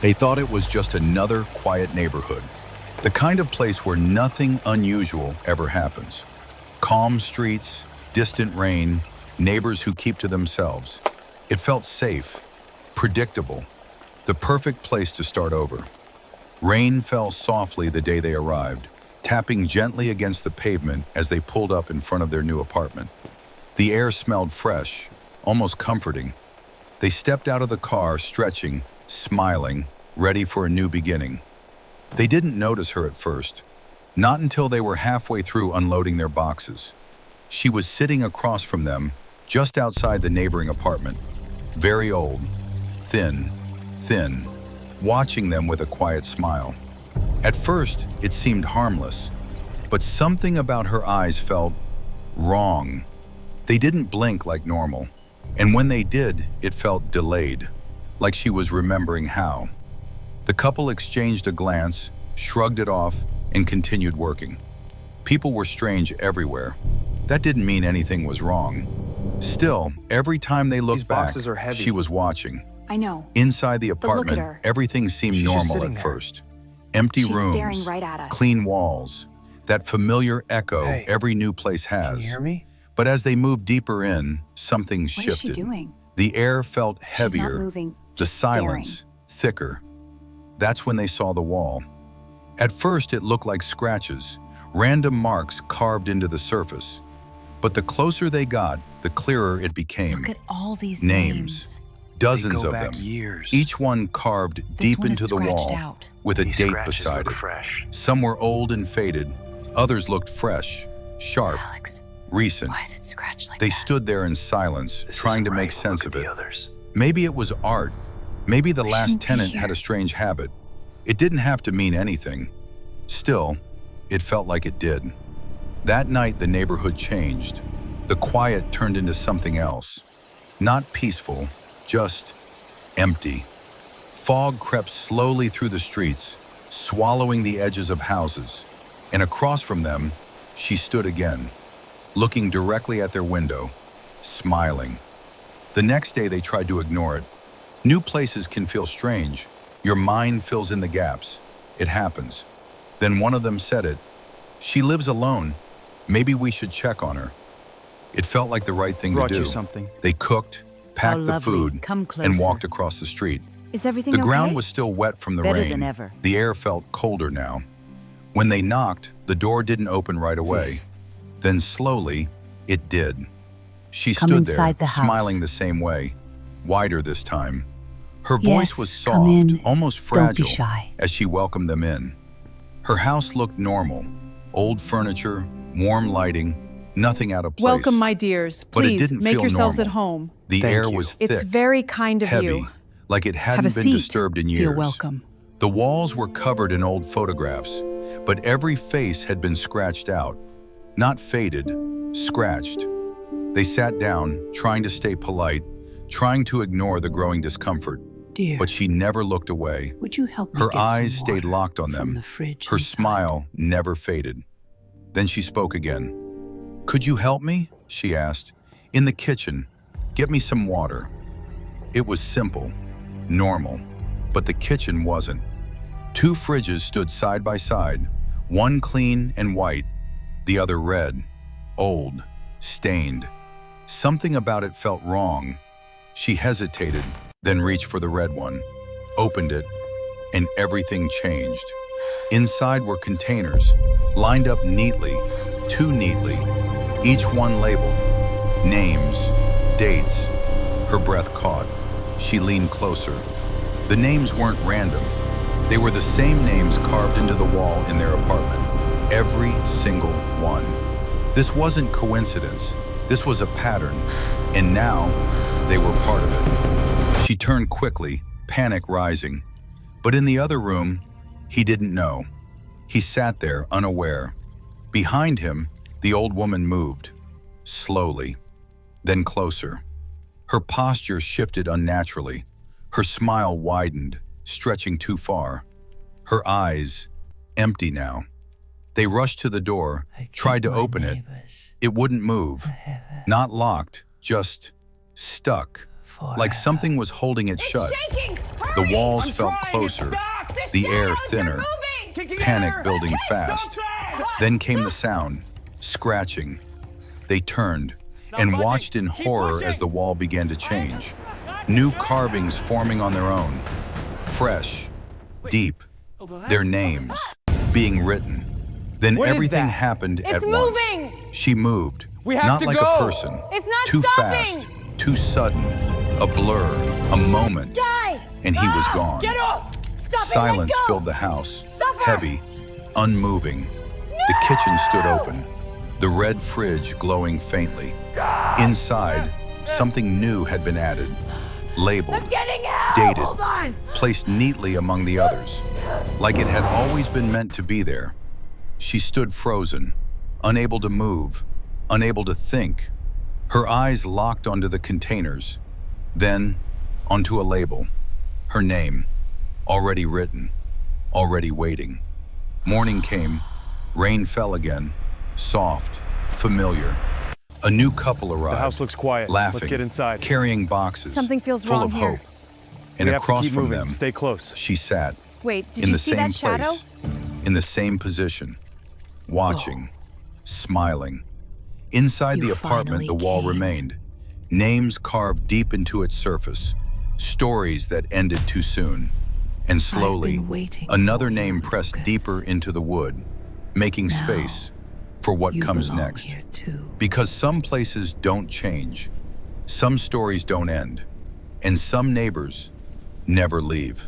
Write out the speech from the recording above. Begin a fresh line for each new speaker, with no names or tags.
They thought it was just another quiet neighborhood, the kind of place where nothing unusual ever happens. Calm streets, distant rain, neighbors who keep to themselves. It felt safe, predictable, the perfect place to start over. Rain fell softly the day they arrived, tapping gently against the pavement as they pulled up in front of their new apartment. The air smelled fresh, almost comforting. They stepped out of the car, stretching, smiling, ready for a new beginning. They didn't notice her at first, not until they were halfway through unloading their boxes. She was sitting across from them, just outside the neighboring apartment, very old, thin, watching them with a quiet smile. At first, it seemed harmless, but something about her eyes felt wrong. They didn't blink like normal, and when they did, it felt delayed, like she was remembering how. The couple exchanged a glance, shrugged it off, and continued working. People were strange everywhere. That didn't mean anything was wrong. Still, every time they looked back, she was watching.
I know.
Inside the
But look at
apartment,
her.
everything seemed
She's just
normal
sitting
at
there.
first. Empty
She's
rooms,
staring right at us.
clean walls, that familiar echo
Hey,
every new place
Can
has.
you hear me?
But as they moved deeper in, something
What is she
shifted.
doing?
The air felt
She's
heavier,
not moving.
the
just staring.
silence thicker. That's when they saw the wall. At first, it looked like scratches, random marks carved into the surface. But the closer they got, the clearer it became.
Look at all these
Names.
names.
Dozens
They go
of
back
them,
years.
each one carved
This
deep
one is
into the
scratched
wall
out.
with a
These
date
scratches
beside
look
it.
fresh.
Some were old and faded, others looked fresh, sharp,
Alex,
recent.
why is it scratched like
They
that?
stood there in silence,
This
trying to
isn't
make
right.
sense
Look
of
at
it.
the others.
Maybe it was art. Maybe the
We
last
shouldn't be
tenant
here.
had a strange habit. It didn't have to mean anything. Still, it felt like it did. That night, the neighborhood changed. The quiet turned into something else. Not peaceful, just empty. Fog crept slowly through the streets, swallowing the edges of houses. And across from them, she stood again, looking directly at their window, smiling. The next day, they tried to ignore it. New places can feel strange. Your mind fills in the gaps. It happens. Then one of them said it. She lives alone. Maybe we should check on her. It felt like the right thing to
Brought
do.
you something.
They cooked, packed the
lovely.
food,
Come
and
closer.
walked across the street.
Is everything
The
okay?
ground was still wet from the
Better
rain.
than ever.
The air felt colder now. When they knocked, the door didn't open right away. Then slowly, it did. She
Come
stood there,
inside the house.
smiling the same way, wider this time. Her
Yes,
voice was
come
soft,
in.
almost
Don't be
fragile,
shy.
as she welcomed them in. Her house looked normal. Old furniture, warm lighting, nothing out of place.
Welcome, my dears.
But it
Please
didn't
make
feel
yourselves
normal.
at home.
The
Thank
air
you.
was thick,
It's very kind of
heavy,
you.
like it
Have
hadn't
a
been
seat.
disturbed in years.
Feel welcome.
The walls were covered in old photographs, but every face had been scratched out. Not faded, scratched. They sat down, trying to stay polite, trying to ignore the growing discomfort,
Dear,
but she never looked away.
would you help me
Her
get some
eyes stayed
water
locked on
from
them.
the fridge
Her
inside?
smile never faded. Then she spoke again. "Could you help me?" she asked. "In the kitchen. Get me some water." It was simple, normal, but the kitchen wasn't. Two fridges stood side by side, one clean and white, the other red, old, stained. Something about it felt wrong. She hesitated, then reached for the red one, opened it, and everything changed. Inside were containers, lined up neatly, too neatly, each one labeled. Names, dates. Her breath caught. She leaned closer. The names weren't random. They were the same names carved into the wall in their apartment. Every single one. This wasn't coincidence. This was a pattern. And now, they were part of it. She turned quickly, panic rising. But in the other room, he didn't know. He sat there, unaware. Behind him, the old woman moved. Slowly. Then closer. Her posture shifted unnaturally. Her smile widened, stretching too far. Her eyes, empty now. They rushed to the door, tried to open it. It wouldn't move. Not locked, just stuck. Like something was holding it shut.
Shaking! Hurry!
The walls felt closer, the air thinner, panic building fast. Then came the sound, scratching. They turned and watched in horror as the wall began to change. New carvings forming on their own, fresh, deep, their names being written. Then everything happened at once. She moved, not like a person, too fast, too sudden, a blur, a moment, and he was gone. Silence filled the house, heavy, unmoving. The kitchen stood open, the red fridge glowing faintly. Inside, something new had been added, labeled, dated, placed neatly among the others, like it had always been meant to be there. She stood frozen, unable to move, unable to think. Her eyes locked onto the containers, then onto a label. Her name, already written, already waiting. Morning came, rain fell again, soft, familiar. A new couple arrived.
The house looks quiet.
Laughing,
Let's get inside.
carrying boxes,
Something feels
full
wrong
of
here.
hope. And
We have to
across
keep
from
moving.
them,
Stay close.
she sat,
Wait, did
in
you
the
see
same
that shadow?
place, in the same position, watching, smiling. Inside the apartment, the wall remained, names carved deep into its surface, stories that ended too soon. And slowly, another name pressed deeper into the wood, making space for what comes next. Because some places don't change, some stories don't end, and some neighbors never leave.